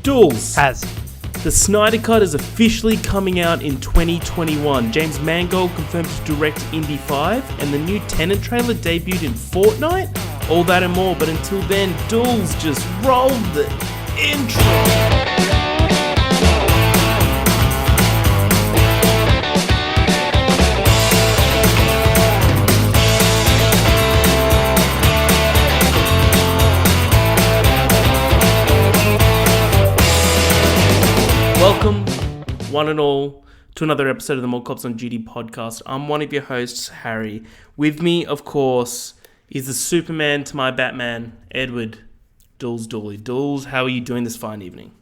Dools. Has. The Snyder Cut is officially coming out in 2021. James Mangold confirmed to direct Indy 5, and the new Tenet trailer debuted in Fortnite. All that and more, but until then, Dools just rolled the intro. Welcome, one and all, to another episode of the More Cops on Duty podcast. I'm one of your hosts, Harry. With me, of course, is the Superman to my Batman, Edward Dools Dooley. Dools, how are you doing this fine evening?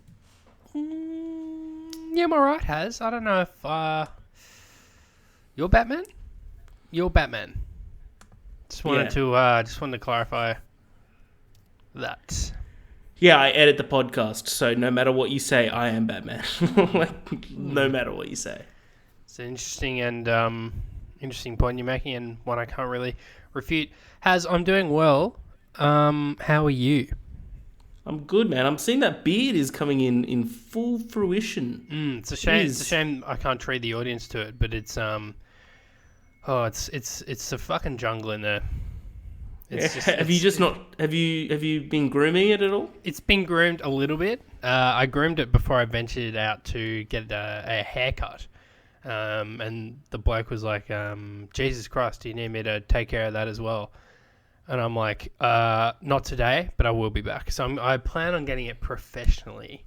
Yeah, I'm alright, Has. I don't know if you're Batman? You're Batman. Just wanted to clarify that. Yeah, I edit the podcast, so no matter what you say, I am Batman. No matter what you say. It's an interesting and interesting point you're making, and one I can't really refute. I'm doing well. How are you? I'm good, man. I'm seeing that beard is coming in full fruition. It's a shame. It's a shame I can't treat the audience to it, but it's it's a fucking jungle in there. Have you been grooming it at all? It's been groomed a little bit. I groomed it before I ventured out to get a haircut. And the bloke was like, Jesus Christ, do you need me to take care of that as well? And I'm like, not today, but I will be back. So I plan on getting it professionally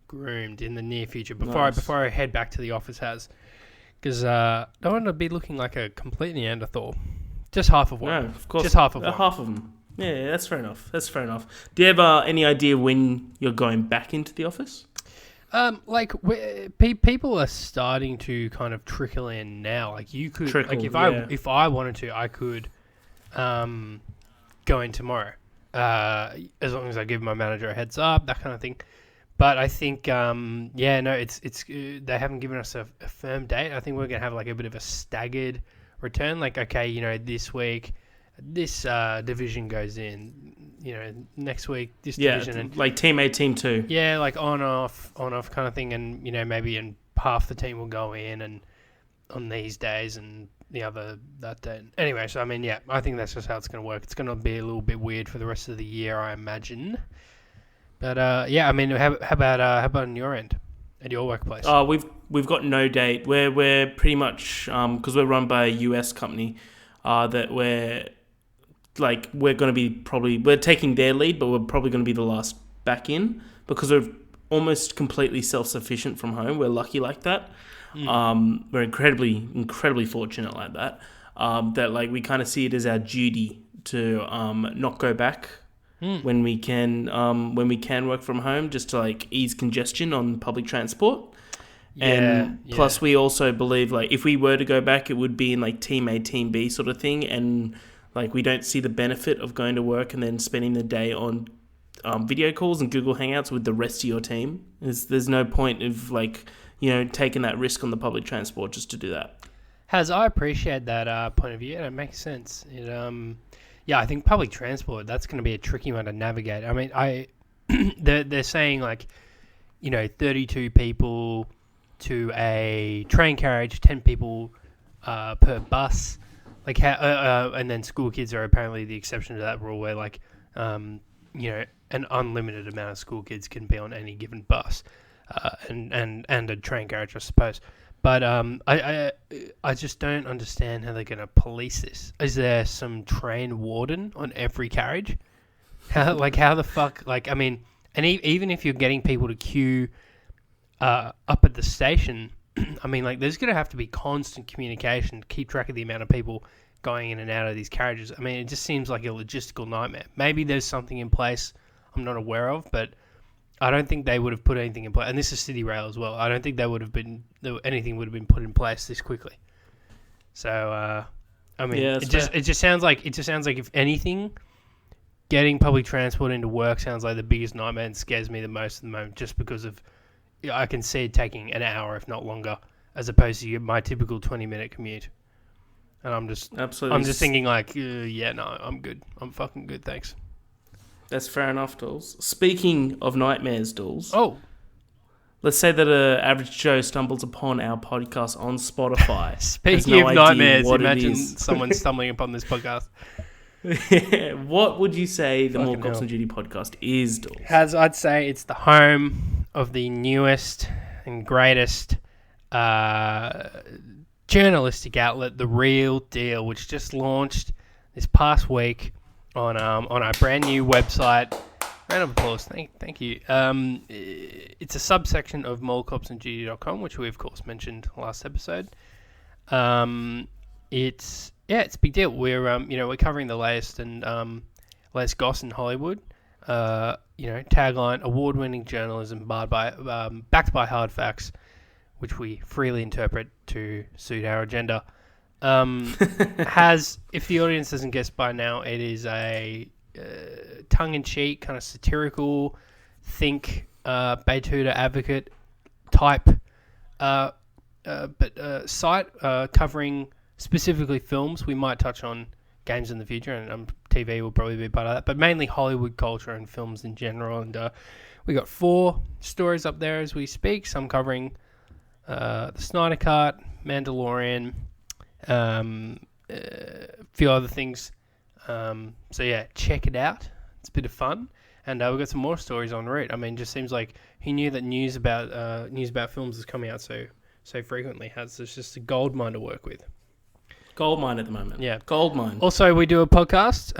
groomed in the near future before I head back to the office, because I don't want to be looking like a complete Neanderthal. Just half of one. No, of course. Just half of one. Half of them. Yeah, that's fair enough. Do you have any idea when you're going back into the office? People are starting to kind of trickle in now. Like you could, if I wanted to, I could go in tomorrow, as long as I give my manager a heads up, that kind of thing. But I think, it's they haven't given us a firm date. I think we're gonna have like a bit of a staggered return. Like, okay, this week this division goes in, next week this division, and like team A, team 2. Yeah, like on off kind of thing, and maybe in half the team will go in and on these days and the other that day. Anyway, so I think that's just how it's going to work. It's going to be a little bit weird for the rest of the year, I imagine. But how about on your end at your workplace? We've got no date. We're pretty much because we're run by a US company that we're going to be we're taking their lead, but we're probably going to be the last back in because we're almost completely self-sufficient from home. We're lucky like that. We're incredibly fortunate like that. That we kind of see it as our duty to not go back when we can work from home, just to ease congestion on public transport. Plus we also believe if we were to go back, it would be in team A, team B sort of thing, and we don't see the benefit of going to work and then spending the day on video calls and Google Hangouts with the rest of your team. There's no point of taking that risk on the public transport just to do that. I appreciate that point of view, and it makes sense. I think public transport, that's going to be a tricky one to navigate. I mean, they're saying 32 people to a train carriage, 10 people per bus. And then school kids are apparently the exception to that rule, where an unlimited amount of school kids can be on any given bus, and a train carriage, I suppose. But I just don't understand how they're going to police this. Is there some train warden on every carriage? How the fuck? And even if you're getting people to queue up at the station, there's going to have to be constant communication to keep track of the amount of people going in and out of these carriages. It just seems like a logistical nightmare. Maybe there's something in place I'm not aware of, but I don't think they would have put anything in place. And this is City Rail as well. I don't think anything would have been put in place this quickly. So, it just sounds like if anything, getting public transport into work sounds like the biggest nightmare and scares me the most at the moment, just because of I can see it taking an hour, if not longer, as opposed to my typical 20-minute commute. And I'm just thinking I'm good. I'm fucking good, thanks. That's fair enough, Dools. Speaking of nightmares, Dools. Oh. let's say that a average Joe stumbles upon our podcast on Spotify. has Speaking no of idea nightmares, what it imagine is. someone stumbling upon this podcast. What would you say the More Fucking Cops hell. on Duty podcast is, Dawes? I'd say it's the home of the newest and greatest journalistic outlet, The Real Deal, which just launched this past week on our brand new website. Round of applause. Thank you. It's a subsection of molecopsandduty.com, which we of course mentioned last episode. It's a big deal. We're covering the latest and latest goss in Hollywood. Tagline: award-winning journalism backed by hard facts, which we freely interpret to suit our agenda. If the audience hasn't guessed by now, it is a tongue-in-cheek, kind of satirical, Bay-Tudor advocate type site covering specifically films. We might touch on games in the future, and TV will probably be part of that, but mainly Hollywood culture and films in general. And we got 4 stories up there as we speak, some covering the Snyder Cut, Mandalorian, a few other things. Check it out. It's a bit of fun, and we've got some more stories en route. I mean, just seems like who knew that news about films is coming out so frequently. It's just a gold mine to work with. Gold mine at the moment. Yeah, gold mine. Also, we do a podcast.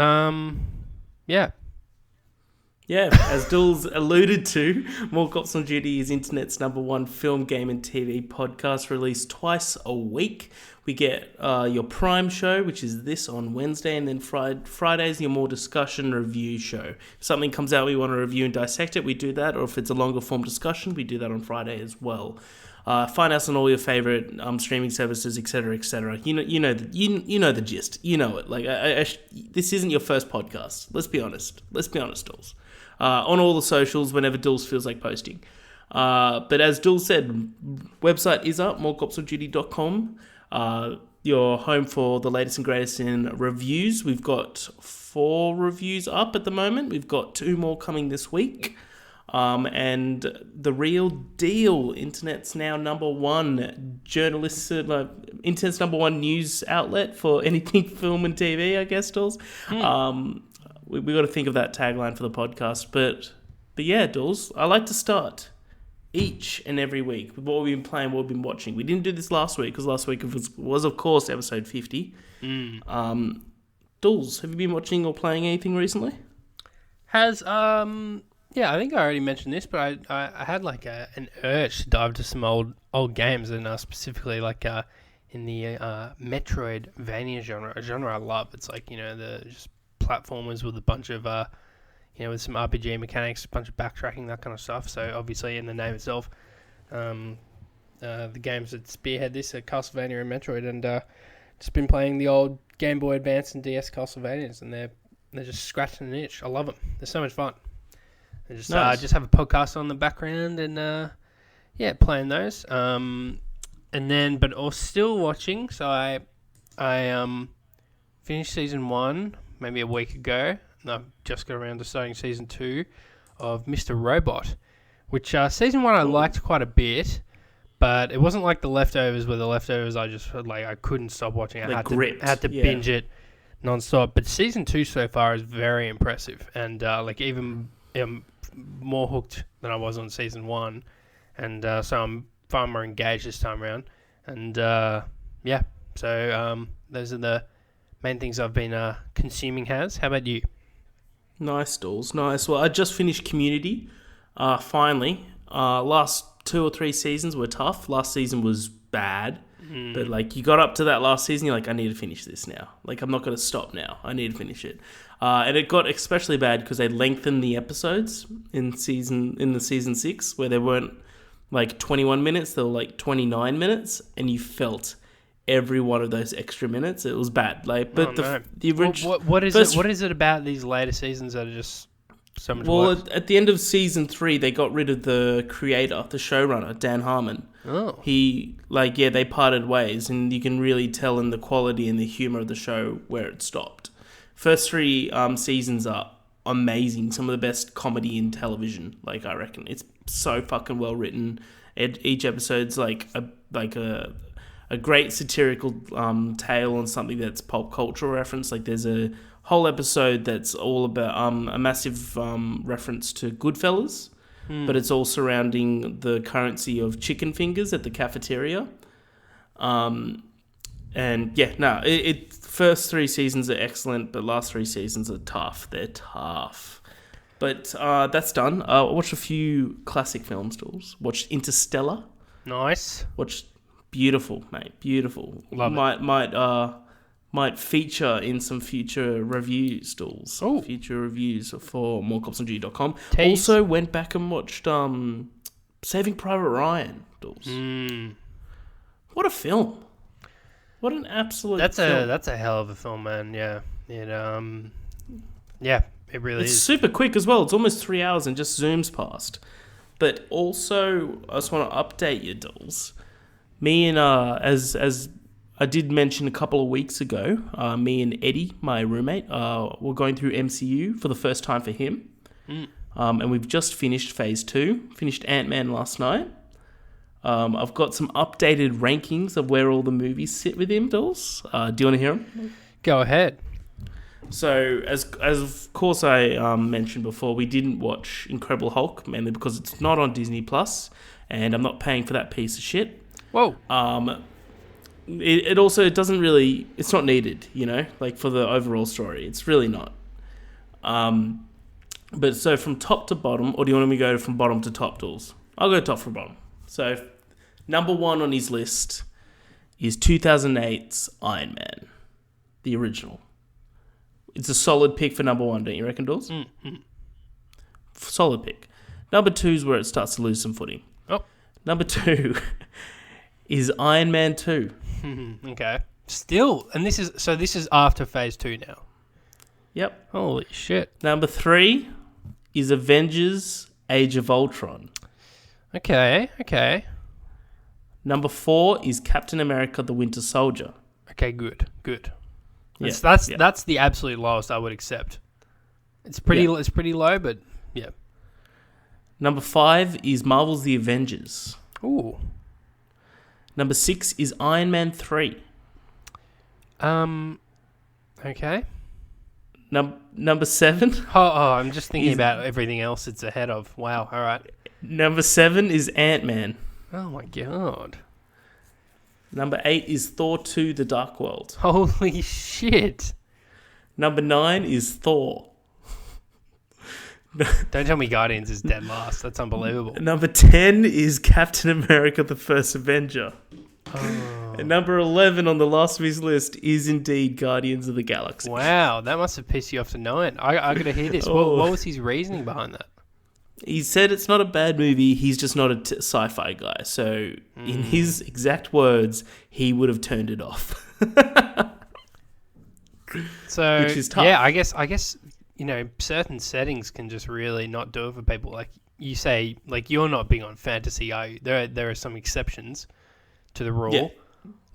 Yeah, as Dools alluded to, More Cops on Duty is internet's #1 film, game, and TV podcast, released twice a week. We get your Prime show, which is this on Wednesday, and then Fridays, your more discussion review show. If something comes out we want to review and dissect it, we do that, or if it's a longer form discussion, we do that on Friday as well. Find us on all your favorite streaming services, etc., etc. You know the gist. You know it. Like this isn't your first podcast. Let's be honest, Dools. On all the socials, whenever Dools feels like posting. But as Dools said, website is up, morecopsonduty.com. Your home for the latest and greatest in reviews. We've got 4 reviews up at the moment. We've got 2 more coming this week. And The Real Deal, internet's now #1 journalist, internet's #1 news outlet for anything film and TV, I guess, Dools. We got to think of that tagline for the podcast. But yeah, Dools, I like to start each and every week with what we've been playing, what we've been watching. We didn't do this last week because last week was of course, episode 50. Dools, have you been watching or playing anything recently? I think I already mentioned this, but I had like an urge to dive to some old games, and specifically like in the Metroidvania genre, a genre I love. It's like, the just platformers with a bunch of with some RPG mechanics, a bunch of backtracking, that kind of stuff. So obviously in the name itself, the games that spearhead this are Castlevania and Metroid, and just been playing the old Game Boy Advance and DS Castlevanias, and they're just scratching an itch. I love them. They're so much fun. I just have a podcast on the background and playing those. But also still watching. So I finished season 1 maybe a week ago, and I've just got around to starting season 2 of Mr. Robot, which season 1 I liked quite a bit, but it wasn't like The Leftovers, where The Leftovers I just felt like I couldn't stop watching. I had to binge it non-stop. But season 2 so far is very impressive, and even more hooked than I was on season 1, and so I'm far more engaged this time around. And so those are the main things I've been consuming. How about you? Nice, Dools. Nice. Well, I just finished Community. Finally. Last 2 or 3 seasons were tough. Last season was bad. But like, you got up to that last season, you're like, I need to finish this now. Like, I'm not going to stop now. I need to finish it. And it got especially bad because they lengthened the episodes in the season 6, where they weren't like 21 minutes, they were like 29 minutes, and you felt every one of those extra minutes. It was bad. Like, but the original. What is it about these later seasons that are just so much worse? Well, at the end of season 3, they got rid of the creator, the showrunner, Dan Harmon. Oh. They parted ways, and you can really tell in the quality and the humor of the show where it stopped. First 3 seasons are amazing. Some of the best comedy in television, like, I reckon. It's so fucking well written. Each episode's like a great satirical tale on something that's pop culture reference. Like there's a whole episode that's all about a massive reference to Goodfellas, but it's all surrounding the currency of chicken fingers at the cafeteria. And yeah, no, first 3 seasons are excellent, but last 3 seasons are tough. They're tough. But that's done. I watched a few classic film stores. Watched Interstellar. Nice. Watched beautiful, mate. Beautiful. Love it. Might feature in some future review stalls. Ooh. Future reviews for morecopsandg.com. Tease. Also went back and watched Saving Private Ryan. What a film. What an absolute film. That's a hell of a film, man. Yeah. It really It's is. super quick as well. It's almost 3 hours and just zooms past. But also, I just want to update you, Dools. Me and, as I did mention a couple of weeks ago, me and Eddie, my roommate, were going through MCU for the first time for him. And we've just finished Phase 2. Finished Ant-Man last night. I've got some updated rankings of where all the movies sit with him, Dools. Do you want to hear them? Go ahead. So, as of course I mentioned before, we didn't watch Incredible Hulk, mainly because it's not on Disney Plus, and I'm not paying for that piece of shit. Whoa. It also doesn't really, it's not needed, like for the overall story. It's really not. But so from top to bottom, or do you want me to go from bottom to top, Dools? I'll go top from bottom. So, number 1 on his list is 2008's Iron Man, the original. It's a solid pick for number 1, don't you reckon, Dawes? Solid pick. Number 2 is where it starts to lose some footing. Oh. Number 2 is Iron Man 2. Okay. Still, and this is after Phase 2 now. Yep. Holy shit. Number 3 is Avengers: Age of Ultron. Okay. Number 4 is Captain America: The Winter Soldier. Okay, good. Yeah, That's the absolute lowest I would accept. It's pretty low, but yeah. Number 5 is Marvel's The Avengers. Ooh. Number 6 is Iron Man 3. Okay. Number 7. I'm just thinking about everything else it's ahead of. Wow. All right. Number 7 is Ant-Man. Oh my god. Number 8 is Thor 2: The Dark World. Holy shit. Number 9 is Thor. Don't tell me Guardians is dead last. That's unbelievable. Number 10 is Captain America: The First Avenger. Oh. And number 11 on the last of his list is indeed Guardians of the Galaxy. Wow, that must have pissed you off to no end. I got to hear this. What was his reasoning behind that? He said it's not a bad movie, he's just not a sci-fi guy. So, in his exact words, he would have turned it off. So, which is tough. Yeah, I guess certain settings can just really not do it for people. Like you say, like you're not big on fantasy, are you? There are some exceptions to the rule. Yeah.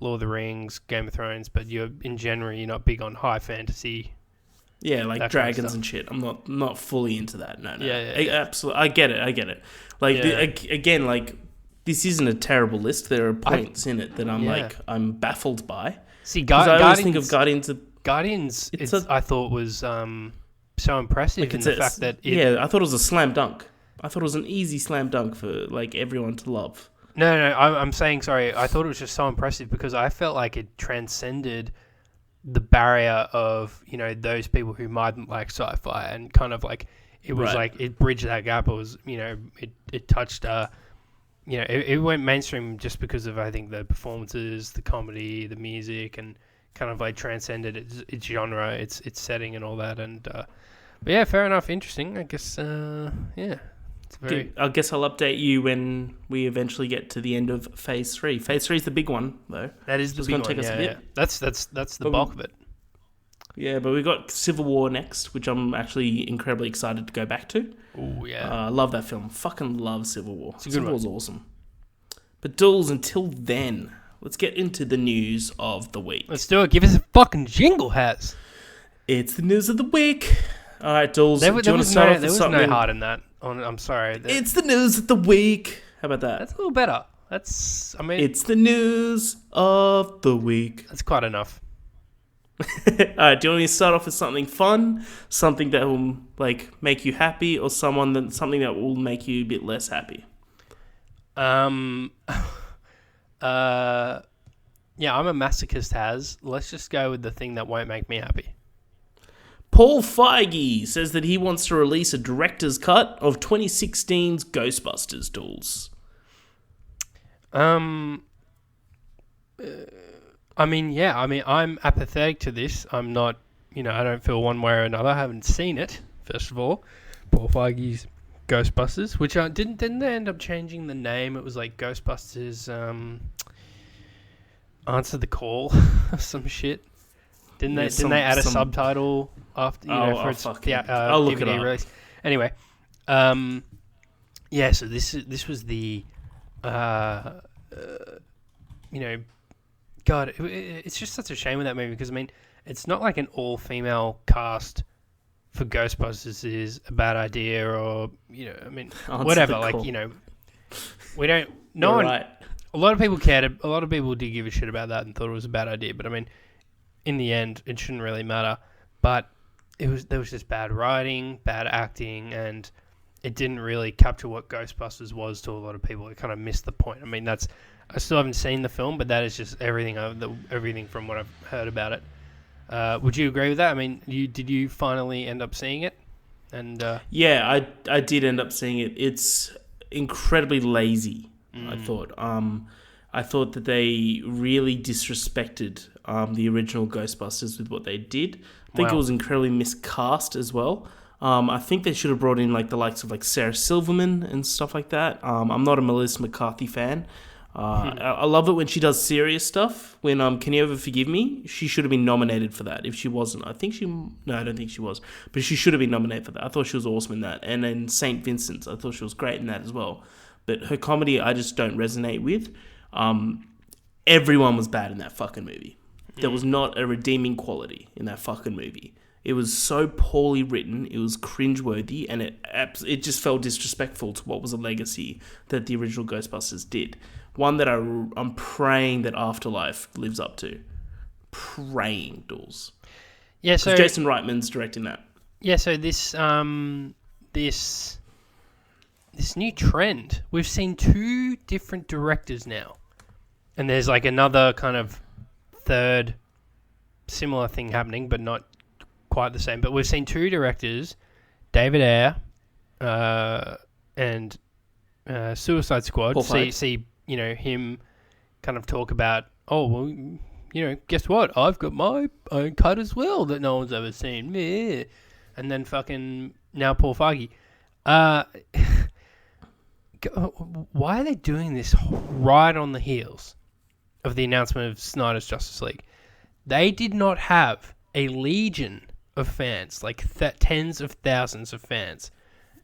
Lord of the Rings, Game of Thrones, but you're not big on high fantasy. Yeah, like that dragons kind of and shit. I'm not fully into that. No. Yeah. Absolutely. I get it. Like, again, like, this isn't a terrible list. There are points in it that I'm baffled by. See, Because I always think of Guardians. Guardians, I thought was so impressive in the fact that I thought it was a slam dunk. I thought it was an easy slam dunk for, like, everyone to love. No, I'm saying, sorry, I thought it was just so impressive because I felt like it transcended the barrier of, those people who mightn't like sci-fi and kind of like, it was like, it bridged that gap. It was, it touched, it went mainstream just because of, I think, the performances, the comedy, the music, and kind of like transcended its genre, its setting and all that. And, but yeah, fair enough. Interesting. I guess, yeah. I guess I'll update you when we eventually get to the end of Phase 3. Phase 3 is the big one, though. That is the big one. It's going to take us a bit. That's the bulk of it. Yeah, but we've got Civil War next, which I'm actually incredibly excited to go back to. Oh, yeah. I love that film. Fucking love Civil War. Civil War's awesome. But Dools, until then, let's get into the news of the week. Let's do it. Give us a fucking jingle, Has. It's the news of the week. All right, Dools, do you want to start off with something? There was no heart in that. I'm sorry. It's the news of the week. How about that? That's a little better. It's the news of the week. That's quite enough. All right, do you want me to start off with something fun, something that will make you happy, or something that will make you a bit less happy? Yeah, I'm a masochist. Let's just go with the thing that won't make me happy. Paul Feige says that he wants to release a director's cut of 2016's Ghostbusters, Dools. I'm apathetic to this. I'm not, I don't feel one way or another. I haven't seen it, first of all. Paul Feige's Ghostbusters, which didn't they end up changing the name? It was like Ghostbusters, Answer the Call or some shit. Didn't they add a subtitle after for its I'll look it DVD up. release? Anyway, so this was the God, it's just such a shame with that movie because it's not like an all-female cast for Ghostbusters is a bad idea or whatever. We don't. No one. Right. A lot of people cared. A lot of people did give a shit about that and thought it was a bad idea. But in the end, it shouldn't really matter. But there was just bad writing, bad acting, and it didn't really capture what Ghostbusters was to a lot of people. It kind of missed the point. I still haven't seen the film, but that is just everything from what I've heard about it. Would you agree with that? Did you finally end up seeing it? And yeah, I did end up seeing it. It's incredibly lazy. I thought that they really disrespected the original Ghostbusters with what they did. I think it was incredibly miscast as well. I think they should have brought in the likes of Sarah Silverman and stuff like that. I'm not a Melissa McCarthy fan. I love it when she does serious stuff. When Can You Ever Forgive Me? She should have been nominated for that. If she wasn't, I don't think she was. But she should have been nominated for that. I thought she was awesome in that. And then St. Vincent's, I thought she was great in that as well. But her comedy, I just don't resonate with. Everyone was bad in that fucking movie. There was not a redeeming quality in that fucking movie. It was so poorly written, it was cringeworthy, and it just felt disrespectful to what was a legacy that the original Ghostbusters did. One that I'm praying that Afterlife lives up to. Praying, Dools. Yeah, so Jason Reitman's directing that. Yeah, so this new trend, we've seen 2 different directors now, and there's another kind of third similar thing happening, but not quite the same. But we've seen 2 directors, David Ayer and Suicide Squad. See him kind of talk about, guess what? I've got my own cut as well that no one's ever seen. Meh. And then fucking now Paul Feige. Why are they doing this right on the heels of the announcement of Snyder's Justice League? They did not have a legion of fans, tens of thousands of fans.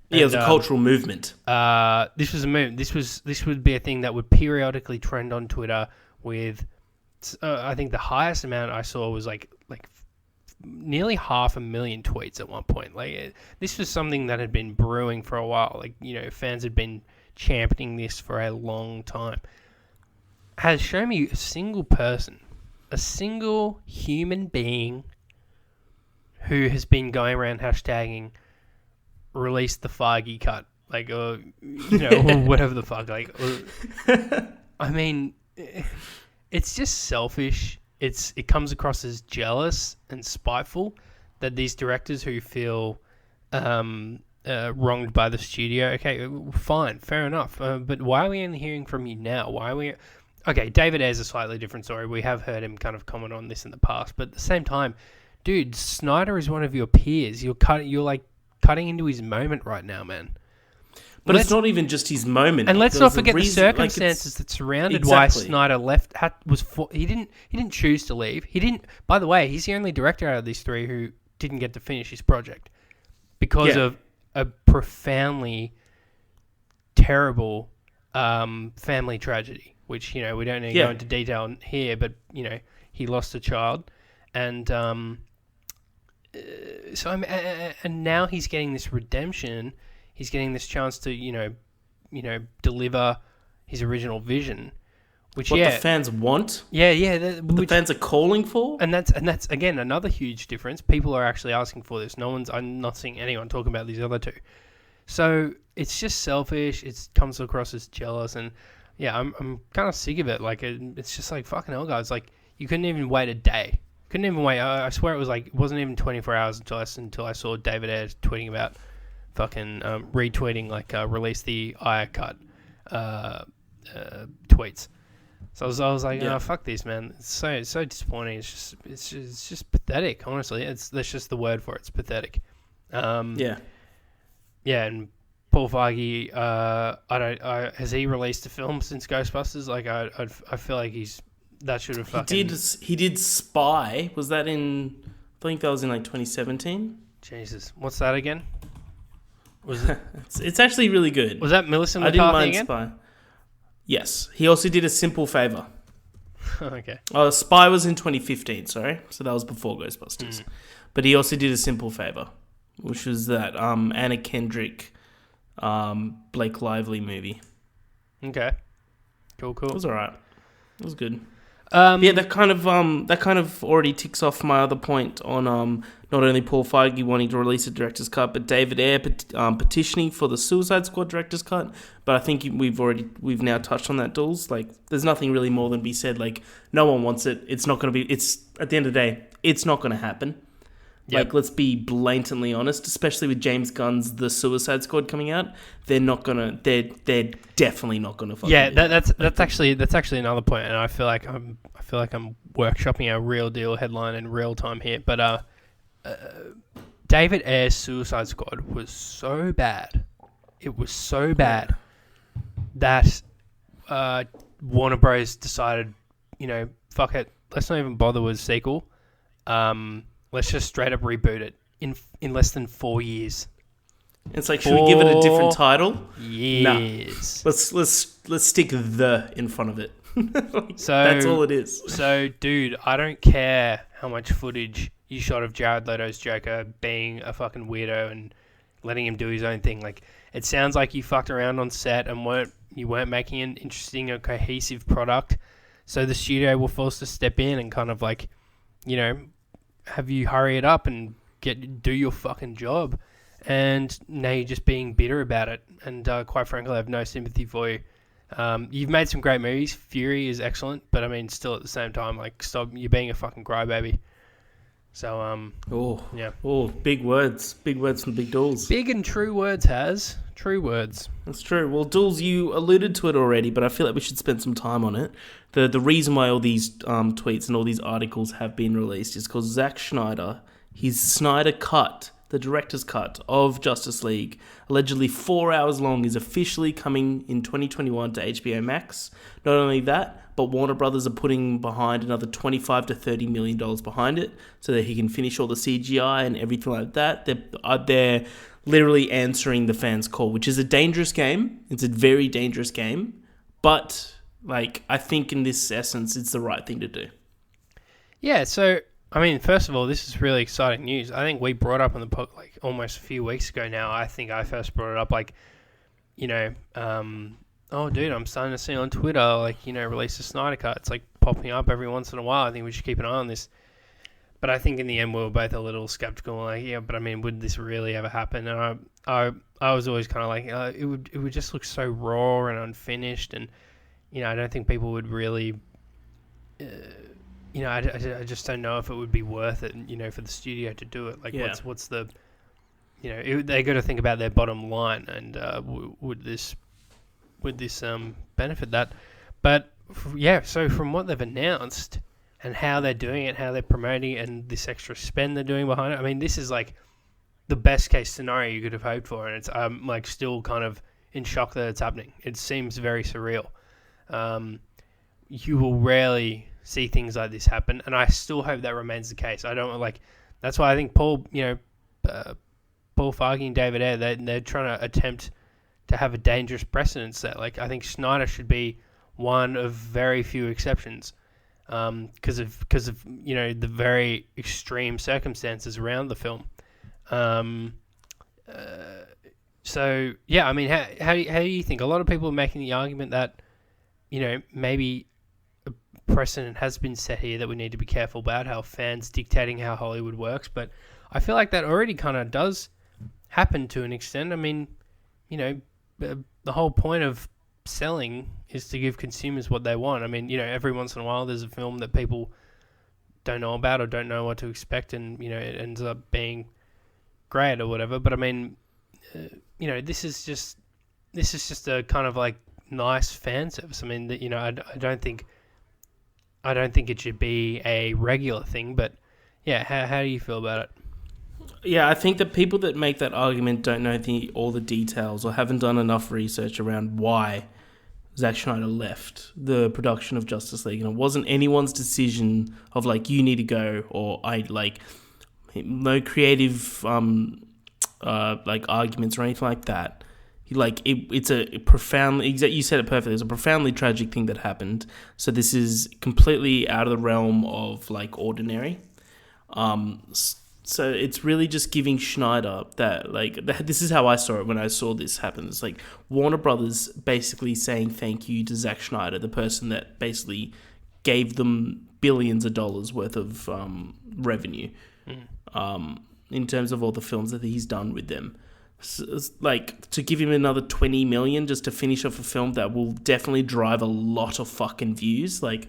Yeah, it was a cultural movement. This was a movement. This would be a thing that would periodically trend on Twitter with, I think the highest amount I saw was nearly 500,000 tweets at one point. This was something that had been brewing for a while. Fans had been championing this for a long time. Has shown me a single person, a single human being who has been going around hashtagging release the Feige cut, or whatever the fuck. It's just selfish. It comes across as jealous and spiteful that these directors who feel wronged by the studio. Okay, fine, fair enough. But why are we only hearing from you now? Why are we? Okay, David Ayer's a slightly different story. We have heard him kind of comment on this in the past, but at the same time, dude, Snyder is one of your peers. You're cutting into his moment right now, man. But it's not even just his moment. And let's not forget the circumstances that surrounded why Snyder left. He didn't choose to leave. He didn't. By the way, he's the only director out of these 3 who didn't get to finish his project because of a profoundly terrible family tragedy, which we don't need to go into detail here. But he lost a child, and and now he's getting this redemption. he's getting this chance to deliver his original vision, which What the fans want, what the fans are calling for, and that's again another huge difference. People are actually asking for this. I'm not seeing anyone talking about these other two. So it's just selfish. It comes across as jealous, and I'm kind of sick of it. Like it's just like fucking hell, guys. Like you couldn't even wait a day. Couldn't even wait. I swear it was like it wasn't even 24 hours until I saw David Ayer tweeting about fucking retweeting like release the Ayer cut tweets. So I was like, oh fuck this, man. It's so disappointing. It's just pathetic. Honestly, that's just the word for it. It's pathetic. Yeah, and Paul Feige, has he released a film since Ghostbusters? Like, I feel like that should have fucking... He did Spy. Was that in... I think that was in, like, 2017. Jesus. What's that again? Was it... it's actually really good. Was that Millicent McCarthy McCarthy again? again? Spy. Yes. He also did A Simple Favor. Okay. Spy was in 2015, sorry. So that was before Ghostbusters. But he also did A Simple Favor, which was that Anna Kendrick, Blake Lively movie. Okay. Cool. It was alright. It was good. That kind of already ticks off my other point on not only Paul Feige wanting to release a director's cut, but David Ayer petitioning for the Suicide Squad director's cut. But I think we've now touched on that, Dools. Like, there's nothing really more than be said. Like, no one wants it. It's not going to be. It's at the end of the day, it's not going to happen. Yep. Like, let's be blatantly honest, especially with James Gunn's The Suicide Squad coming out, they're definitely not gonna fucking do it. That's actually another point, and I feel like I'm workshopping a real deal headline in real time here. But David Ayer's Suicide Squad was so bad. It was so bad that Warner Bros. Decided, fuck it, let's not even bother with a sequel. Let's just straight up reboot it in less than 4 years. It's like, should we give it a different title? Yes. Nah. Let's stick the in front of it. So that's all it is. So, dude, I don't care how much footage you shot of Jared Leto's Joker being a fucking weirdo and letting him do his own thing. Like, it sounds like you fucked around on set and you weren't making an interesting or cohesive product. So the studio were forced to step in and kind of like, have you hurry it up and do your fucking job. And now you're just being bitter about it. And quite frankly, I have no sympathy for you. You've made some great movies. Fury is excellent, but I mean, still at the same time, like, stop. You're being a fucking crybaby. So, yeah. Oh, big words. Big words from Big Dools. Big and true words, True words. That's true. Well, Dools, you alluded to it already, but I feel like we should spend some time on it. The reason why all these tweets and all these articles have been released is because Zack Snyder, his Snyder cut, the director's cut of Justice League, allegedly 4 hours long, is officially coming in 2021 to HBO Max. Not only that, but Warner Brothers are putting behind another $25 to $30 million behind it so that he can finish all the CGI and everything like that. They're literally answering the fans' call, which is a dangerous game. It's a very dangerous game. But, like, I think in this essence, it's the right thing to do. Yeah, so, I mean, first of all, this is really exciting news. I think we brought up on the podcast, like, almost a few weeks ago now. I think I first brought it up, like, oh, dude, I'm starting to see on Twitter, like, release a Snyder cut. It's, like, popping up every once in a while. I think we should keep an eye on this. But I think in the end we were both a little skeptical, like, yeah, but I mean, would this really ever happen? And I was always kind of like, it would just look so raw and unfinished, and I don't think people would really, I just don't know if it would be worth it, for the studio to do it. Like, yeah. what's the, they got to think about their bottom line, and would this benefit that? But yeah, so from what they've announced and how they're doing it, how they're promoting it, and this extra spend they're doing behind it, I mean, this is like the best case scenario you could have hoped for, and it's like still kind of in shock that it's happening. It seems very surreal. You will rarely see things like this happen, and I still hope that remains the case. I don't like. That's why I think Paul Feige and David Ayer, they're trying to attempt to have a dangerous precedent set. Like, I think Snyder should be one of very few exceptions, because of the very extreme circumstances around the film. So yeah, I mean, how do you think? A lot of people are making the argument that maybe a precedent has been set here that we need to be careful about how fans dictating how Hollywood works. But I feel like that already kind of does happen to an extent. I mean, the whole point of selling is to give consumers what they want. I mean, every once in a while there's a film that people don't know about or don't know what to expect, and it ends up being great or whatever. But I mean, this is just a kind of like nice fan service. I mean, I don't think it should be a regular thing. But yeah, how do you feel about it? Yeah, I think that people that make that argument don't know all the details or haven't done enough research around why Zack Snyder left the production of Justice League, and it wasn't anyone's decision of like you need to go or I like no creative like arguments or anything like that. It's a profoundly, you said it perfectly. It's a profoundly tragic thing that happened. So this is completely out of the realm of like ordinary. So it's really just giving Schneider this is how I saw it when I saw this happen. It's like Warner Brothers basically saying thank you to Zack Snyder, the person that basically gave them billions of dollars worth of revenue in terms of all the films that he's done with them. So it's like to give him another 20 million just to finish off a film that will definitely drive a lot of fucking views. Like,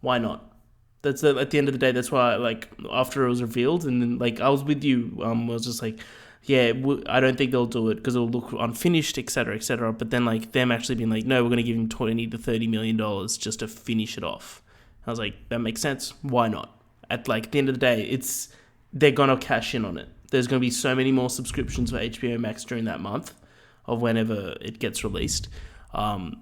why not? At the end of the day, that's why, like, after it was revealed, and then, like, I was with you, I was just like, yeah, I don't think they'll do it because it'll look unfinished, etc., etc. But then, like, them actually being like, no, we're going to give him $20 to $30 million just to finish it off. I was like, that makes sense. Why not? At, like, the end of the day, they're going to cash in on it. There's going to be so many more subscriptions for HBO Max during that month of whenever it gets released. And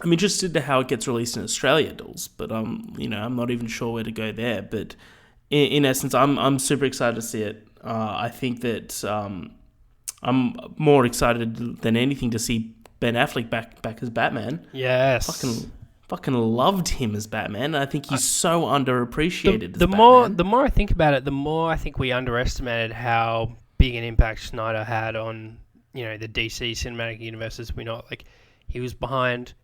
I'm interested to how it gets released in Australia, Dools, but I'm not even sure where to go there. But in essence, I'm super excited to see it. I think that I'm more excited than anything to see Ben Affleck back as Batman. Yes, fucking loved him as Batman. I think he's so underappreciated. The more I think about it, the more I think we underestimated how big an impact Snyder had on the DC cinematic universe as we know it. Like, he was behind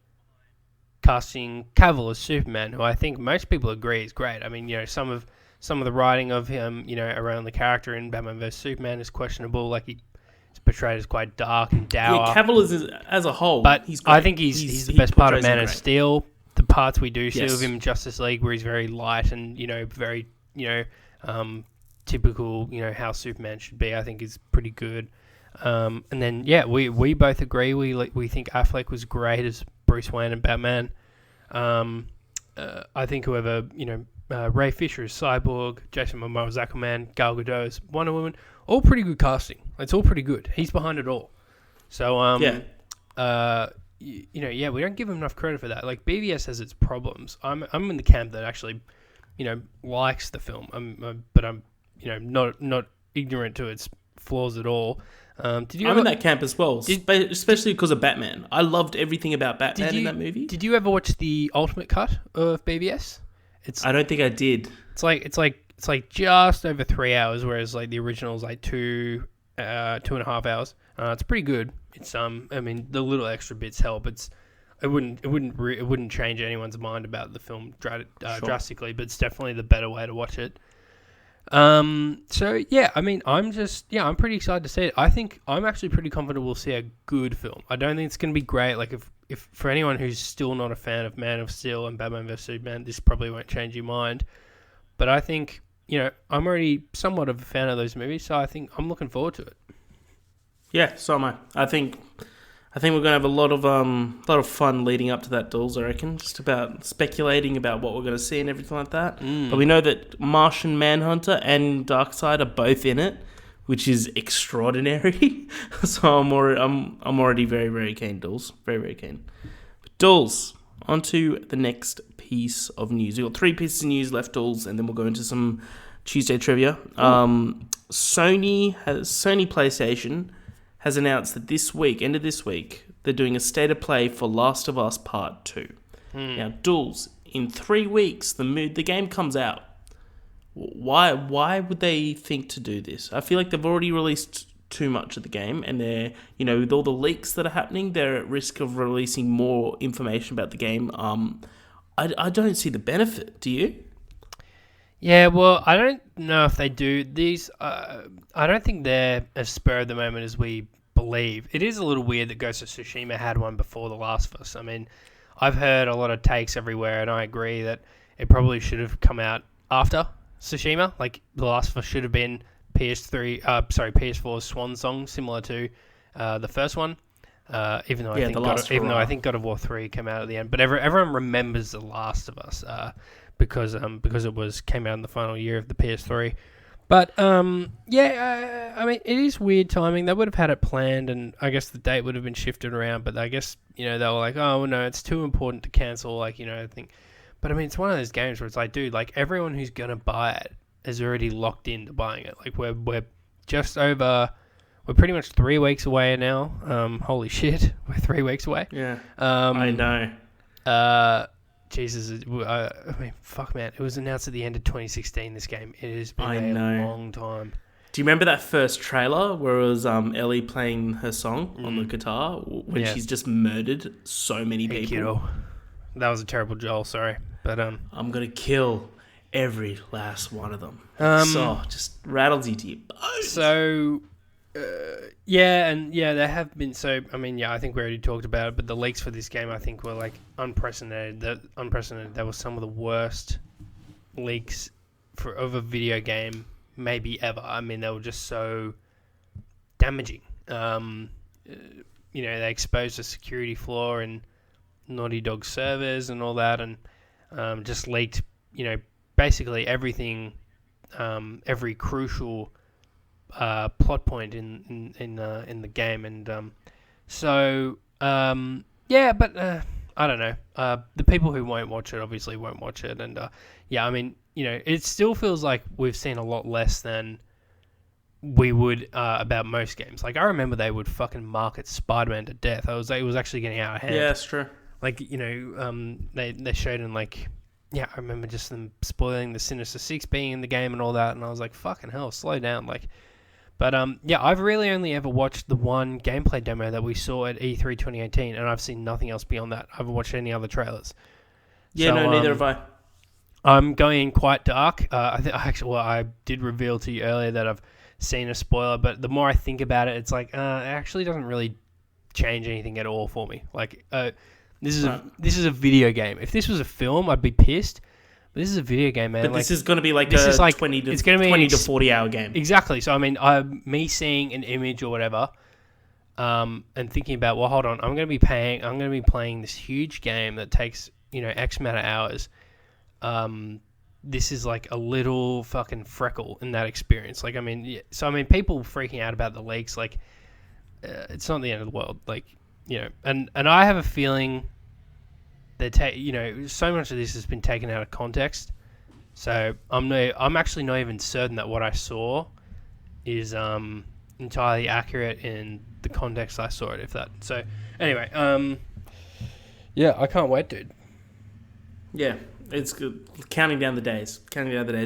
casting Cavill as Superman, who I think most people agree is great. I mean, some of the writing of him, around the character in Batman vs Superman is questionable. Like, he's portrayed as quite dark and dour. Yeah, Cavill is as a whole, but he's great. I think he's the best part of Man of Steel. The parts we do see of him in Justice League, where he's very light and very typical, how Superman should be, I think is pretty good. And then we both agree. We think Affleck was great as Bruce Wayne and Batman. I think whoever Ray Fisher is Cyborg, Jason Momoa is Aquaman, Gal Gadot is Wonder Woman, all pretty good casting. It's all pretty good. He's behind it all. So we don't give him enough credit for that. Like, BVS has its problems. I'm in the camp that actually likes the film. But I'm not ignorant to its flaws at all. I'm in that camp as well, especially because of Batman. I loved everything about Batman in that movie. Did you ever watch the ultimate cut of BVS? I don't think I did. It's like just over 3 hours, whereas like the original is like 2.5 hours. It's pretty good. It's I mean, the little extra bits help. It wouldn't change anyone's mind about the film drastically, but it's definitely the better way to watch it. So yeah, I mean, I'm pretty excited to see it. I think I'm actually pretty confident we'll see a good film. I don't think it's going to be great. Like, if for anyone who's still not a fan of Man of Steel and Batman vs Superman, this probably won't change your mind. But I think, I'm already somewhat of a fan of those movies, so I think I'm looking forward to it. Yeah, so am I. I think we're gonna have a lot of fun leading up to that, Dools, I reckon. Just about speculating about what we're gonna see and everything like that. But we know that Martian Manhunter and Darkseid are both in it, which is extraordinary. So I'm already very, very keen, Dools. Very, very keen. But Dools, on to the next piece of news. We've got 3 pieces of news left, Dools, and then we'll go into some Tuesday trivia. Sony PlayStation has announced that end of this week, they're doing a state of play for Last of Us Part 2. Now, Dools, in 3 weeks, the game comes out. Why would they think to do this? I feel like they've already released too much of the game, and they're, with all the leaks that are happening, they're at risk of releasing more information about the game. I don't see the benefit. Do you? Yeah, well, I don't know if they do these. I don't think they're as spur of the moment as we believe. It is a little weird that Ghost of Tsushima had one before The Last of Us. I mean, I've heard a lot of takes everywhere, and I agree that it probably should have come out after Tsushima. Like, The Last of Us should have been PS4's swan song, similar to the first one. Even though I think God of War 3 came out at the end, but everyone remembers The Last of Us because it came out in the final year of the PS3. But I mean, it is weird timing. They would have had it planned, and I guess the date would have been shifted around. But I guess they were like, oh no, it's too important to cancel. I think. But I mean, it's one of those games where it's like, dude, like everyone who's gonna buy it is already locked into buying it. Like we're just over. We're pretty much 3 weeks away now. Holy shit, we're 3 weeks away. Yeah. I know. Jesus, I mean, fuck, man. It was announced at the end of 2016, this game. It has been a long time. Do you remember that first trailer where it was Ellie playing her song on the guitar when she's just murdered so many people? Kiddo. That was a terrible Joel, sorry. But I'm going to kill every last one of them. So, just rattles you to your bones. So... there have been. So I mean, I think we already talked about it, but the leaks for this game, I think, were like unprecedented. That was some of the worst leaks of a video game maybe ever. I mean, they were just so damaging. They exposed a security flaw in Naughty Dog servers and all that, and just leaked, basically everything, every crucial plot point in the game, and but I don't know. The people who won't watch it obviously won't watch it, and I mean, it still feels like we've seen a lot less than we would about most games. Like I remember they would fucking market Spider-Man to death. It was actually getting out of hand. Yeah, that's true. Like they showed in like. Yeah, I remember just them spoiling the Sinister Six being in the game and all that, and I was like, fucking hell, slow down, like. But I've really only ever watched the one gameplay demo that we saw at E3 2018, and I've seen nothing else beyond that. I haven't watched any other trailers. Yeah, so, neither have I. I'm going in quite dark. I did reveal to you earlier that I've seen a spoiler, but the more I think about it, it's like it actually doesn't really change anything at all for me. Like this is a video game. If this was a film, I'd be pissed. This is a video game, man. But this is going to be like a 20 to 40 hour game. Exactly. So, I mean, me seeing an image or whatever and thinking about, well, hold on, I'm going to be playing this huge game that takes, X amount of hours. This is like a little fucking freckle in that experience. Like, I mean, people freaking out about the leaks, like, it's not the end of the world. Like, and I have a feeling... so much of this has been taken out of context. So I'm actually not even certain that what I saw is entirely accurate in the context I saw it. So anyway, I can't wait, dude. Yeah, it's good. Counting down the days.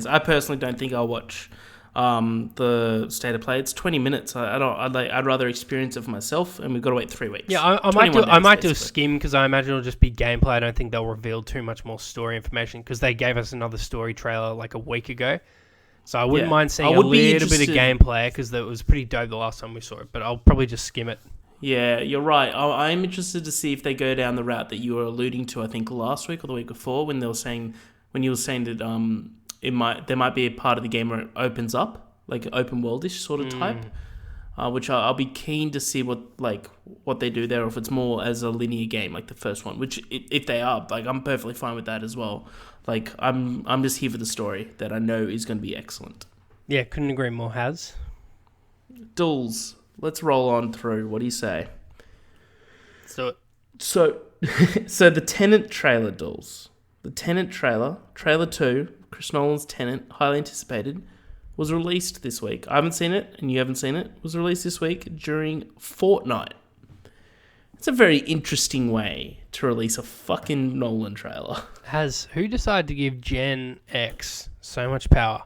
I personally don't think I'll watch the state of play. It's 20 minutes. I'd rather experience it for myself, and we've got to wait 3 weeks. Yeah, I might do a skim because I imagine it'll just be gameplay. I don't think they'll reveal too much more story information because they gave us another story trailer like a week ago. So I wouldn't mind seeing a little bit of gameplay because it was pretty dope the last time we saw it. But I'll probably just skim it. Yeah, you're right. I'm interested to see if they go down the route that you were alluding to. I think last week or the week before when you were saying that there might be a part of the game where it opens up, like open worldish sort of type, which I'll be keen to see what they do there, or if it's more as a linear game like the first one. Which if they are, like, I'm perfectly fine with that as well. Like I'm just here for the story that I know is going to be excellent. Yeah, couldn't agree more. Has Dools, let's roll on through. What do you say? Let's do it. So the Tenet trailer, Dools. The Tenet trailer 2. Chris Nolan's Tenet, highly anticipated, was released this week. I haven't seen it, and you haven't seen it. It was released this week during Fortnite. It's a very interesting way to release a fucking Nolan trailer. Who decided to give Gen X so much power?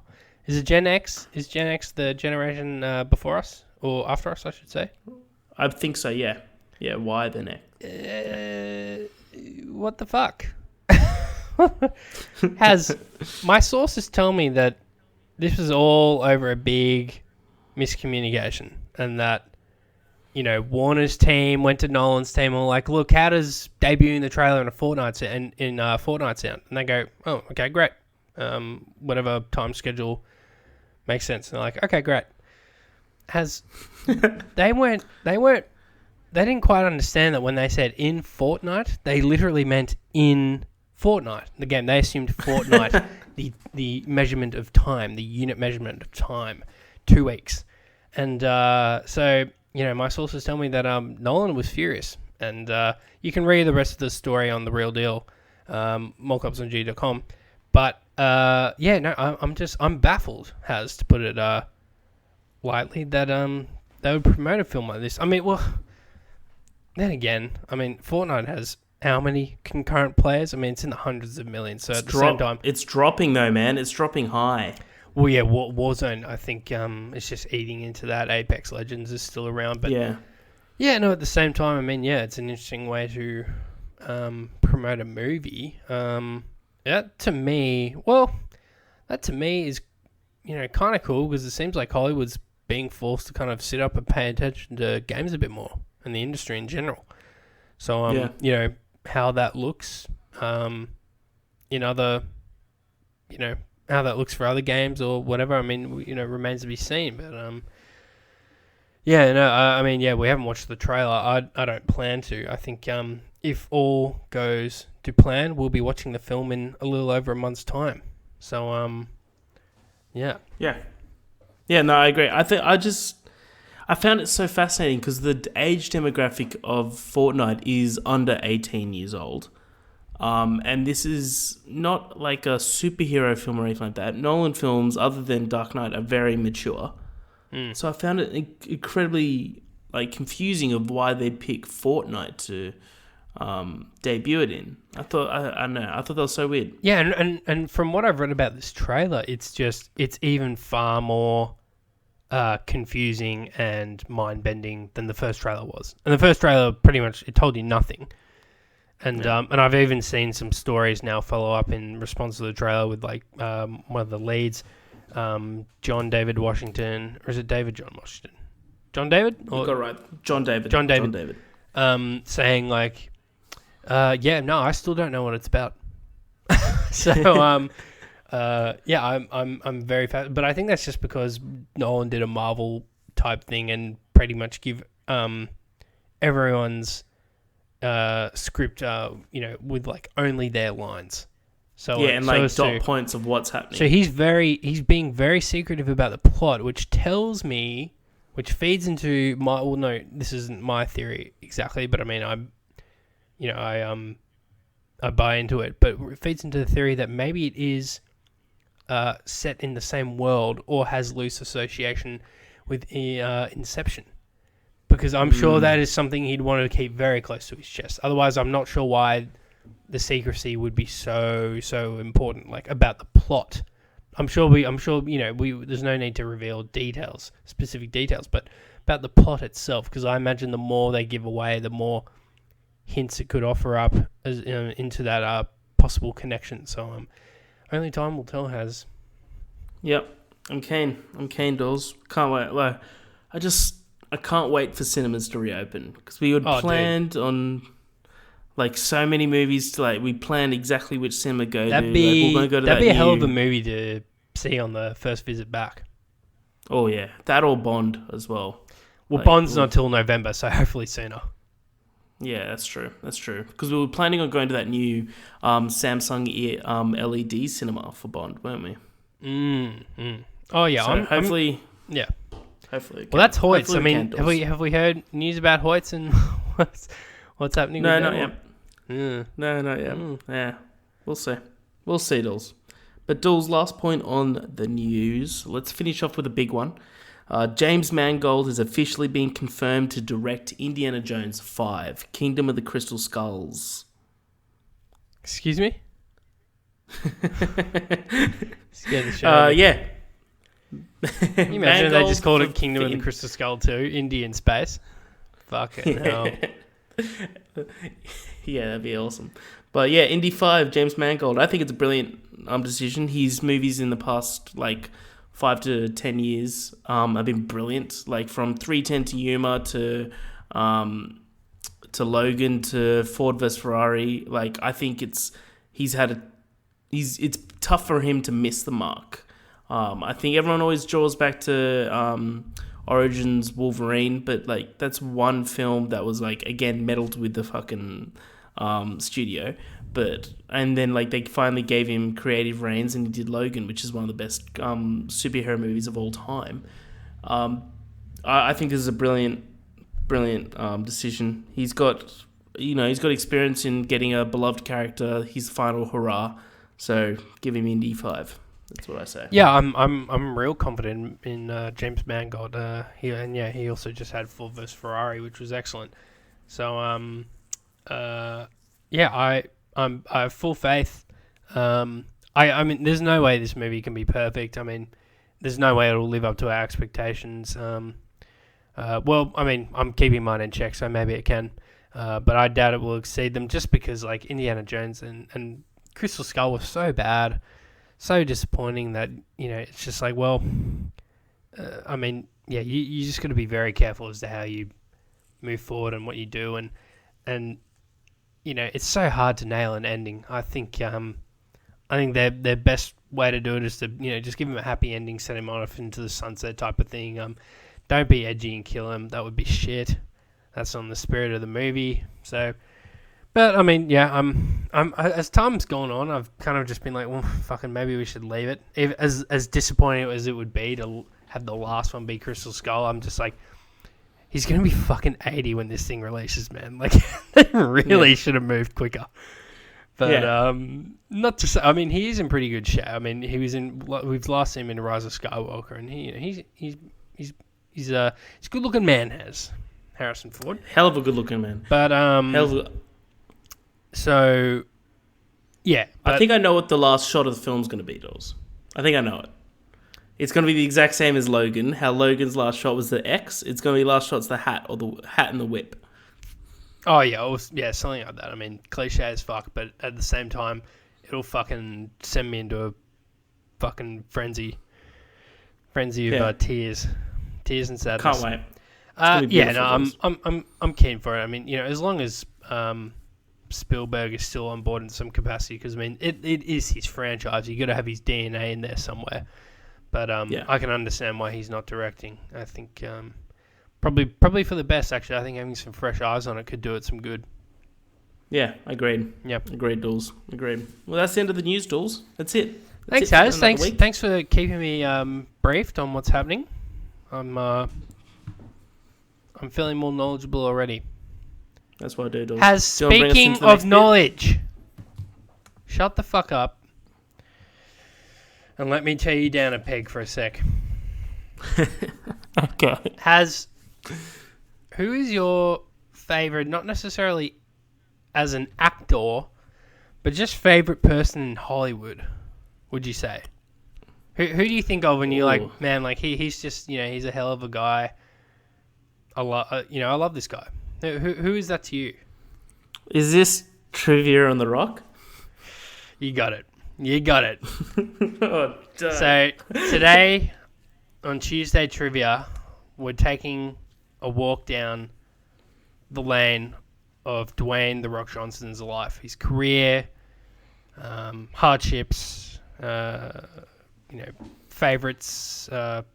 Is it Gen X? Is Gen X the generation before us? or after us, I should say. I think so. Yeah. Yeah. Why the next? What the fuck? My sources tell me that this was all over a big miscommunication, and that Warner's team went to Nolan's team and were like, look, how does debuting the trailer in a fortnight sound? And they go, oh, okay, great. Whatever time schedule makes sense. And they're like, okay, great. They didn't quite understand that when they said in fortnight, they literally meant in fortnight. Again, they assumed fortnight, the measurement of time, the unit measurement of time, 2 weeks. And so, my sources tell me that Nolan was furious. And you can read the rest of the story on The Real Deal, mockupsong.com. But, I'm baffled, to put it lightly, that they would promote a film like this. I mean, well, then again, Fortnite has how many concurrent players? I mean, it's in the hundreds of millions. So at the same time, it's dropping though, man. It's dropping high. Well, yeah, Warzone, I think it's just eating into that. Apex Legends is still around, but at the same time, it's an interesting way to promote a movie. That to me is kind of cool, because it seems like Hollywood's being forced to kind of sit up and pay attention to games a bit more, and the industry in general. So how that looks in other how that looks for other games or whatever, remains to be seen. But we haven't watched the trailer. I don't plan to. I think if all goes to plan, we'll be watching the film in a little over a month's time. So yeah. Yeah, no, I agree. I found it so fascinating because the age demographic of Fortnite is under 18 years old. And this is not like a superhero film or anything like that. Nolan films, other than Dark Knight, are very mature. So I found it incredibly confusing of why they pick Fortnite to debut it in. I thought that was so weird. Yeah, and from what I've read about this trailer, it's even far more confusing and mind-bending than the first trailer was. And the first trailer pretty much, it told you nothing. And and I've even seen some stories now follow up in response to the trailer with one of the leads, John David Washington, or is it David John Washington? John David? You got it right. John David. Saying I still don't know what it's about. So I'm very fast, but I think that's just because Nolan did a Marvel type thing and pretty much give everyone's script with only their lines. So dot points of what's happening. So he's being very secretive about the plot, which feeds into my, well, no, this isn't my theory exactly, but I buy into it, but it feeds into the theory that maybe it is set in the same world or has loose association with Inception. Because I'm sure that is something he'd want to keep very close to his chest. Otherwise, I'm not sure why the secrecy would be so important, about the plot. I'm sure there's no need to reveal specific details, but about the plot itself, because I imagine the more they give away, the more hints it could offer up as into that possible connection. So only time will tell. Yep, I'm keen, Dawes. Can't wait. I can't wait for cinemas to reopen, because we planned on so many movies to we planned exactly which cinema to go to. That'd be a hell of a movie to see on the first visit back. Oh yeah, that or Bond as well. Well, Bond's not till November, so hopefully sooner. Yeah, that's true. Because we were planning on going to that new Samsung LED cinema for Bond, weren't we? Oh yeah, so hopefully. Yeah. Hopefully. Well, that's Hoyts. Have we heard news about Hoyts and what's happening? No, with not that? yet. No, not yet. Yeah, we'll see, Dawes. But Dawes, last point on the news. Let's finish off with a big one. James Mangold has officially been confirmed to direct Indiana Jones 5, Kingdom of the Crystal Skulls. Excuse me? Scared the show. Yeah. Can you imagine if they just called it for Kingdom of the Crystal Skull 2, Indy in space? Fucking hell. Yeah, that'd be awesome. But yeah, Indy 5, James Mangold. I think it's a brilliant decision. His movies in the past, like, 5 to 10 years have been brilliant. Like, from 310 to Yuma to Logan to Ford vs Ferrari. Like, I think it's tough for him to miss the mark. I think everyone always draws back to Origins Wolverine, but like that's one film that was like again meddled with the fucking studio. And then like they finally gave him creative reins and he did Logan, which is one of the best superhero movies of all time. I think this is a brilliant decision. He's got experience in getting a beloved character, his final hurrah. So give him Indy 5. That's what I say. Yeah, I'm real confident in James Mangold. He also just had Ford vs Ferrari, which was excellent. So I have full faith. I mean, there's no way this movie can be perfect. I mean, there's no way it'll live up to our expectations. Well, I mean, I'm keeping mine in check, so maybe it can. But I doubt it will exceed them, just because like Indiana Jones and Crystal Skull was so bad, so disappointing that it's just like, well, I mean, yeah, you just got to be very careful as to how you move forward and what you do, and it's so hard to nail an ending. I think their best way to do it is to just give him a happy ending, set him off into the sunset type of thing. Don't be edgy and kill him. That would be shit. That's on the spirit of the movie. So, but I mean, yeah, I'm as time's gone on, I've kind of just been like, well, fucking maybe we should leave it. As disappointing as it would be to have the last one be Crystal Skull, I'm just like, he's gonna be fucking 80 when this thing releases, man. Like, they really should have moved quicker. But not to say, I mean, he is in pretty good shape. I mean, we've last seen him in Rise of Skywalker, and he's a good looking man, has Harrison Ford. Hell of a good looking man. But so yeah, I think I know what the last shot of the film's going to be, Dawes. I think I know it. It's going to be the exact same as Logan. How Logan's last shot was the X. It's going to be last shot's the hat, or the hat and the whip. Oh yeah, something like that. I mean, cliche as fuck, but at the same time, it'll fucking send me into a fucking frenzy of tears and sadness. Can't wait. I'm keen for it. I mean, as long as Spielberg is still on board in some capacity, because I mean, it is his franchise. You got to have his DNA in there somewhere. But I can understand why he's not directing. I think probably for the best. Actually, I think having some fresh eyes on it could do it some good. Yeah, agreed. Yep, agreed, Dawes. Agreed. Well, that's the end of the news, Dawes. That's it. Thanks, Haz. Thanks for keeping me briefed on what's happening. I'm feeling more knowledgeable already. That's what I do, Dawes. Haz, speaking of knowledge, shut the fuck up and let me tear you down a peg for a sec. Okay. Haz, who is your favourite, not necessarily as an actor, but just favourite person in Hollywood, would you say? Who do you think of when you're like, man, like he's just, he's a hell of a guy. I love this guy. Who is that to you? Is this trivia on the rock? You got it. Oh, so today, on Tuesday Trivia, we're taking a walk down the lane of Dwayne "The Rock" Johnson's life, his career, hardships, favorites, that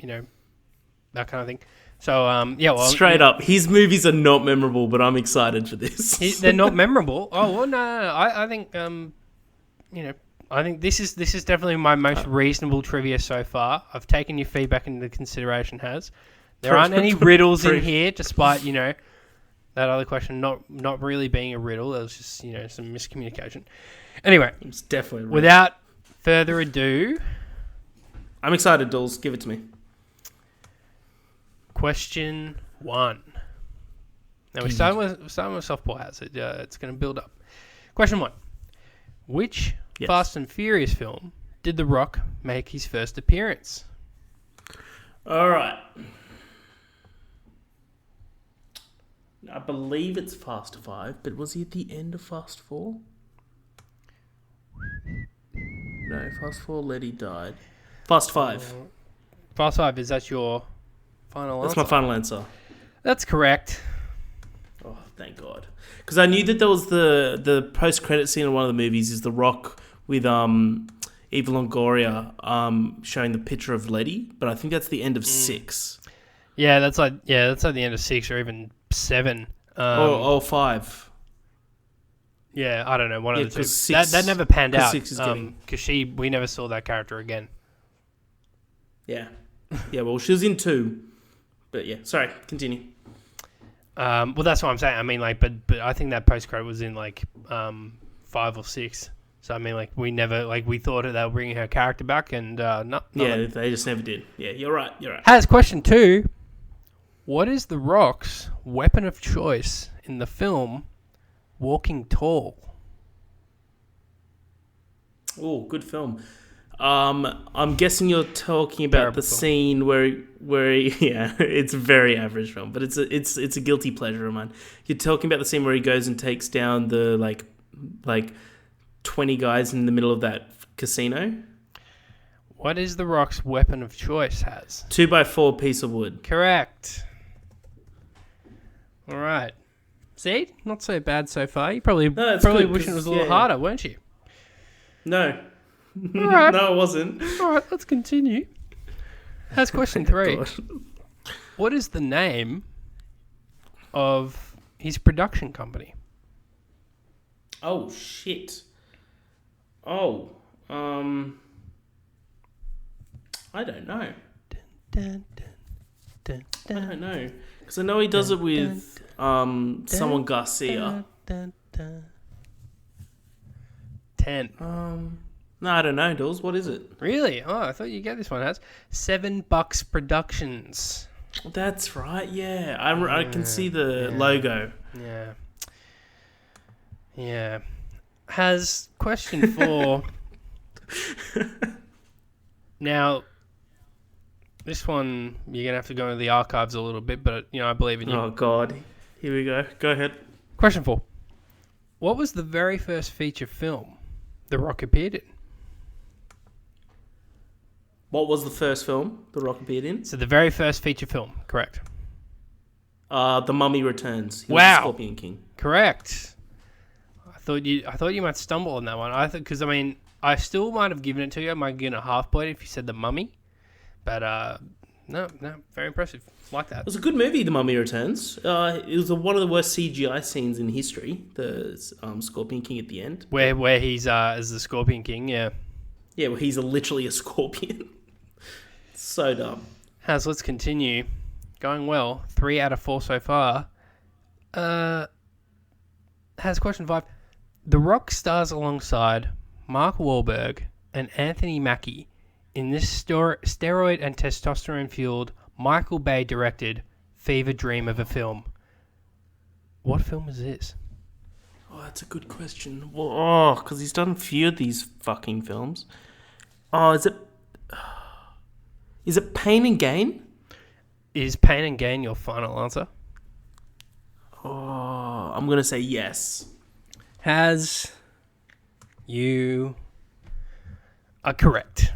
kind of thing. So, straight up, his movies are not memorable, but I'm excited for this. They're not memorable. Oh, well, no. I think, I think this is definitely my most reasonable trivia so far. I've taken your feedback into consideration, Haz. There aren't any riddles in here, despite, that other question not really being a riddle. There was just, some miscommunication. Anyway, it's definitely without further ado, I'm excited, Dawes. Give it to me. Question 1. Now we're starting with softball, Haz. It's going to build up. Question 1. Which Fast and Furious film did The Rock make his first appearance? All right. I believe it's Fast 5, but was he at the end of Fast 4? No, Fast 4, Letty died. Fast 5. Fast 5, is that your final answer? That's my final answer. That's correct. Oh, thank God. Because I knew that there was the post-credit scene in one of the movies is The Rock with Eva Longoria showing the picture of Letty, but I think that's the end of 6. Yeah, that's like the end of 6 or even 7. Or 5. Yeah, I don't know, one of the two. 6, that never panned out 6 is because we never saw that character again. Yeah. Yeah, well, she was in 2. But yeah, sorry, continue. Well, that's what I'm saying. I mean, like, but I think that post-credit was in, like, 5 or 6. So, I mean, like, we never, like, we thought that they were bringing her character back, and no. Yeah, they just never did. Yeah, you're right. Has question 2. What is The Rock's weapon of choice in the film Walking Tall? Oh, good film. I'm guessing you're talking about Terrible the film. scene where yeah, it's a very average film, but it's a guilty pleasure of mine. You're talking about the scene where he goes and takes down the like 20 guys in the middle of that casino. What is The Rock's weapon of choice, Has? 2x4 piece of wood. Correct. All right. See? Not so bad so far. You probably No, it's probably good, wishing it was a 'cause, little yeah. harder, weren't you? No. All right. No, it wasn't. All right, let's continue. That's question 3. God. What is the name of his production company? Oh shit. Oh. I don't know. Dun, dun, dun, I don't know. Because I know he does it with someone Garcia. 10. No, I don't know, Dools. What is it? Really? Oh, I thought you get this one, Has. $7 Productions. That's right, yeah. I can see the logo. Yeah. Yeah. Has question 4. Now, this one, you're going to have to go into the archives a little bit, but, I believe in you. Oh, God. Here we go. Go ahead. Question 4. What was the very first feature film The Rock appeared in? What was the first film The Rock appeared in? So the very first feature film, correct. The Mummy Returns. He was Wow. the Scorpion King. Correct. I thought you might stumble on that one. Because I still might have given it to you. I might have given a half point if you said The Mummy. But no, very impressive. Like that. It was a good movie, The Mummy Returns. It was one of the worst CGI scenes in history. The Scorpion King at the end. Where he's as the Scorpion King, yeah. Yeah, well, he's literally a scorpion. So dumb. Has, let's continue. Going well. 3 out of 4 so far. Has question 5. The Rock stars alongside Mark Wahlberg and Anthony Mackie in this steroid and testosterone-fueled, Michael Bay-directed fever dream of a film. What film is this? Oh, that's a good question. Well, because he's done a few of these fucking films. Oh, is it Pain and Gain? Is Pain and Gain your final answer? Oh, I'm going to say yes. Has, you are correct.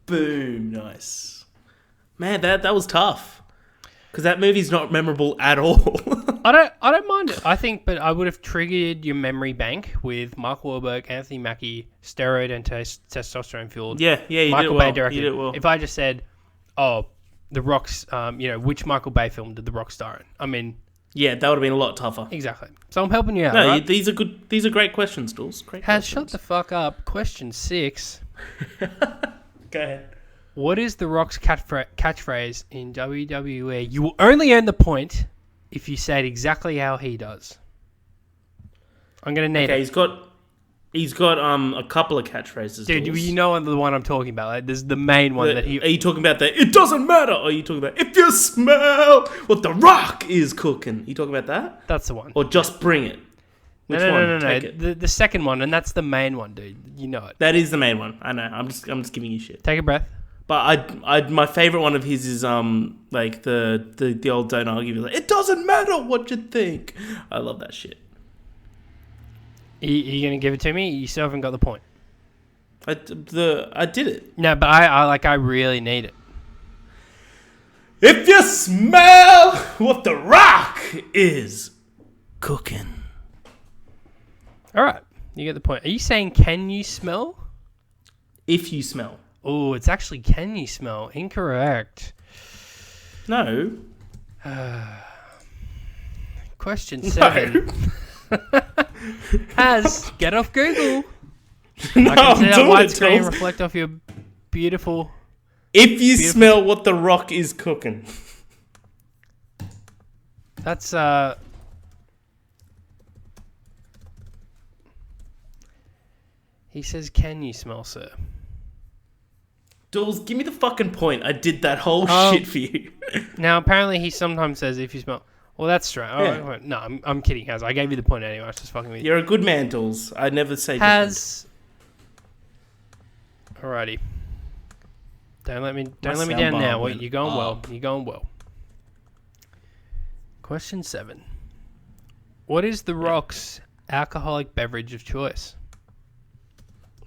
Boom, nice. Man, that was tough. Because that movie's not memorable at all. I don't mind it. I think, but I would have triggered your memory bank with Mark Wahlberg, Anthony Mackie, steroid and testosterone fueled. Yeah, you Michael did it well. Bay directed. You did it well. If I just said, "Oh, The Rock's," which Michael Bay film did The Rock star in? I mean, Yeah, that would have been a lot tougher. exactly. So I'm helping you out. No, right? these are good. These are great questions, Dools. Great Has, questions. shut the fuck up. Question 6. Go ahead. What is The Rock's catchphrase in WWE? You will only earn the point if you say it exactly how he does. I'm gonna need Okay, it. he's got a couple of catchphrases. Dude, Dools. you know the one I'm talking about. Like, there's the main one that he... Are you talking about the "it doesn't matter"? Or are you talking about "if you smell what the Rock is cooking"? You talking about that? That's the one. Or "just bring it"? Which No. one? Take it. The second one, and that's the main one, dude. You know it. That is the main one. I know. I'm just giving you shit. Take a breath. my favorite one of his is like the old "Don't argue." Like, it doesn't matter what you think. I love that shit. You gonna give it to me? You still haven't got the point. I did it. No, but I really need it. If you smell what the Rock is cooking. All right, you get the point. Are you saying can you smell? If you smell. Oh, it's actually can you smell? Incorrect. No. Question 7. Has get off Google. No, I can see I'm that doing white it, screen Jules. reflect off your beautiful. If you smell what the Rock is cooking. That's He says, "Can you smell, sir?" Dools, give me the fucking point. I did that whole shit for you. Now, apparently, he sometimes says, "If you smell." Well, that's strange. Yeah. Oh, no, I'm kidding, Haz. I gave you the point anyway. I was just fucking with you. You're a good man, Dools. I never say Has. Alrighty. Don't let me down now. Well, you're going well. You're going well. Question 7. What is The Rock's alcoholic beverage of choice?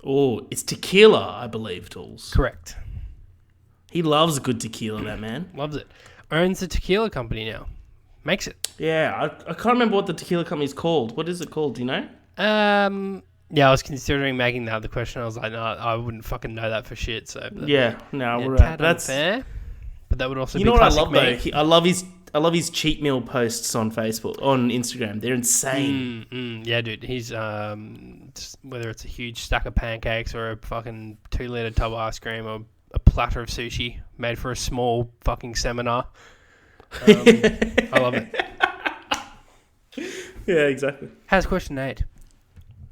Oh, it's tequila, I believe, Dools. Correct. He loves good tequila, that man. Loves it. Owns a tequila company now. Makes it. Yeah, I can't remember what the tequila company's called. What is it called? Do you know? Yeah, I was considering making that the question. I was like, no, I wouldn't fucking know that for shit. So Yeah, no, yeah, we're tad that's unfair. But that would also you be know what I classic love me. though. I love his cheat meal posts on Facebook, on Instagram. They're insane. Yeah, dude. He's just, whether it's a huge stack of pancakes or a fucking 2-liter tub of ice cream or a platter of sushi made for a small fucking seminar. I love it. Yeah, exactly. Has question 8.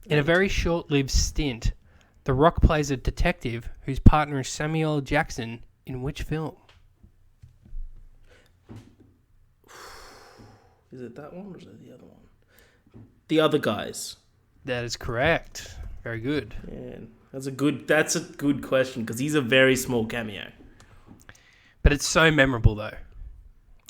In a very short-lived stint, The Rock plays a detective whose partner is Samuel L. Jackson in which film? Is it that one or is it the other one? The Other Guys. That is correct. Very good. Yeah, that's a good question because he's a very small cameo. But it's so memorable, though.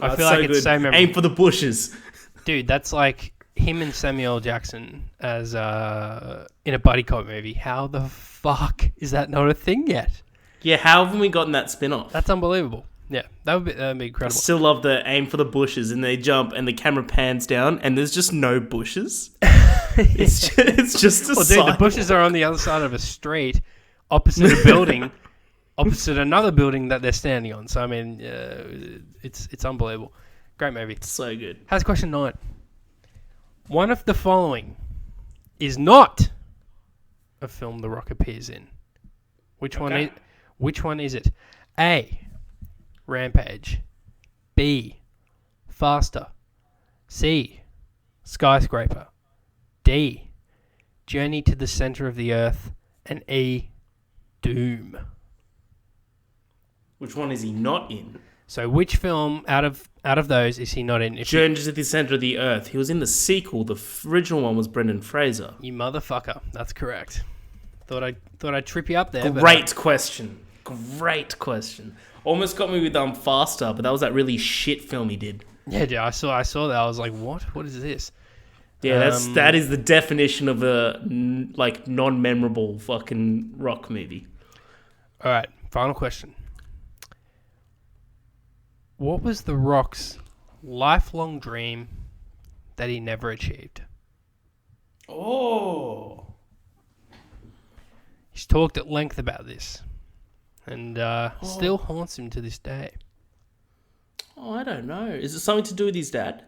I feel so like it's good. so memorable. Aim for the bushes. Dude, that's like him and Samuel L. Jackson as in a buddy cop movie. How the fuck is that not a thing yet? Yeah, how haven't we gotten that spin-off? That's unbelievable. Yeah, that would be I incredible. still love the aim for the bushes and they jump and the camera pans down and there's just no bushes. It's just a Well, dude, the sidewalk. bushes are on the other side of a street, opposite a building, opposite another building that they're standing on. So I mean, it's unbelievable. Great movie. So good. How's question 9? One of the following is not a film The Rock appears in. Which one is it? A. Rampage. B. Faster. C. Skyscraper. D. Journey to the Center of the Earth. And E. Doom. Which one is he not in? So which film out of those is he not in? Journey to the Center of the Earth. He was in the sequel. The original one was Brendan Fraser. You motherfucker. That's correct. Thought I'd trip you up there. Great question. Great question. Almost got me with Faster, but that was that really shit film he did. Yeah, dude, I saw that. I was like, what? What is this? Yeah, that is the definition of a non-memorable fucking rock movie. All right, final question. What was The Rock's lifelong dream that he never achieved? Oh. He's talked at length about this, and still haunts him to this day. Oh, I don't know. Is it something to do with his dad?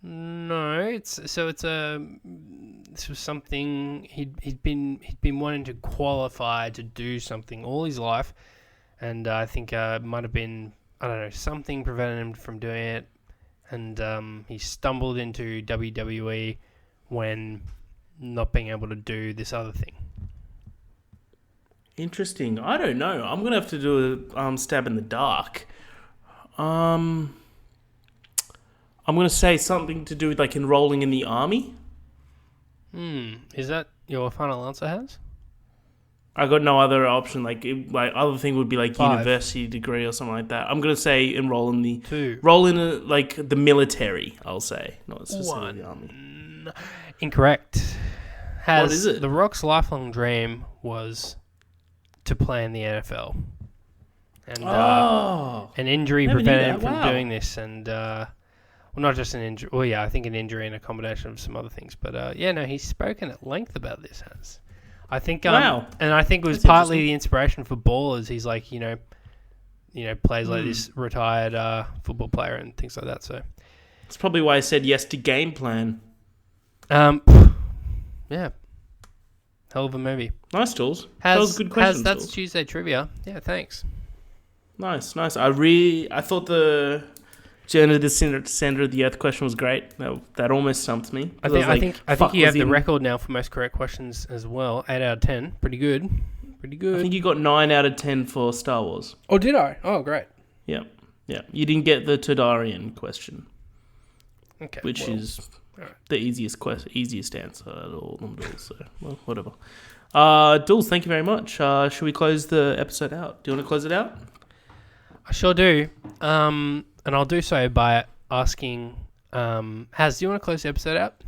No, this was something he'd been wanting to qualify to do something all his life, and I think it might have been, I don't know, something prevented him from doing it, and he stumbled into WWE when not being able to do this other thing. Interesting. I don't know. I'm gonna have to do a stab in the dark. I'm gonna say something to do with like enrolling in the army. Is that your final answer, Has? I got no other option. Like other thing would be like 5. university degree or something like that. I'm gonna say enroll in the 2. like the military. I'll say not specifically the army. Incorrect. What is it? The Rock's lifelong dream was to play in the NFL, and an injury never knew prevented that. him from Wow. doing this, and well, not just an injury. Well, yeah, I think an injury and a combination of some other things. But yeah, no, he's spoken at length about this. I think, Wow. and I think it was That's partly interesting. the inspiration for Ballers. He's like, players like this retired football player and things like that. So, That's probably why I said yes to Game Plan. yeah, hell of a movie. Nice, Jules. That was a good question. That's Jules. Tuesday trivia. Yeah, thanks. Nice. I thought the Journey to the Center of the Earth question was great. That almost stumped me. I think you have the record now for most correct questions as well. 8 out of 10. Pretty good. Pretty good. I think you got 9 out of 10 for Star Wars. Oh, did I? Oh, great. Yeah. You didn't get the Todarian question, Okay. which well, is alright. the easiest answer out of all of them, Duels. So, well, whatever. Duels, thank you very much. Should we close the episode out? Do you want to close it out? I sure do. And I'll do so by asking, Haz, do you want to close the episode out?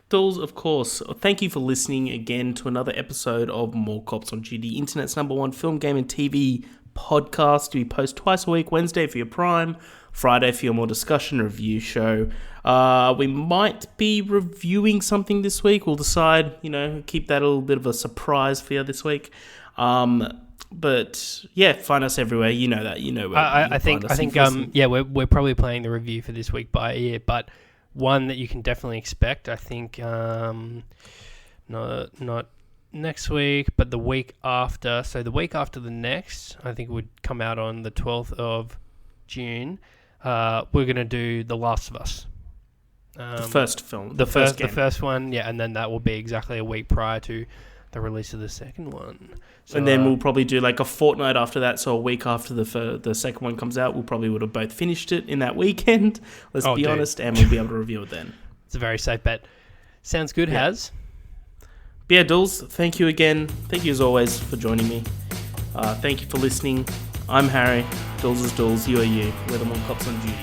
Duels, of course. Thank you for listening again to another episode of More Cops on Duty, Internet's #1 film, game, and TV podcast. We post twice a week, Wednesday for your Prime, Friday for your more discussion review show. We might be reviewing something this week. We'll decide, keep that a little bit of a surprise for you this week. But yeah, find us everywhere. You know that. Where I think listen. we're probably playing the review for this week by ear, but one that you can definitely expect. I think not next week, but the week after. So the week after the next, I think it would come out on the 12th of June. We're gonna do The Last of Us. The first film, the game. first one, yeah, and then that will be exactly a week prior to the release of the second one. So, and then we'll probably do like a fortnight after that, so a week after the second one comes out, we'll probably would have both finished it in that weekend. Let's be honest, and we'll be able to review it then. It's a very safe bet. Sounds good, Yeah. Haz. But yeah, Duels, thank you again. Thank you as always for joining me. Thank you for listening. I'm Harry. Duels is Duels. You are you. We're the More Cops on Duty.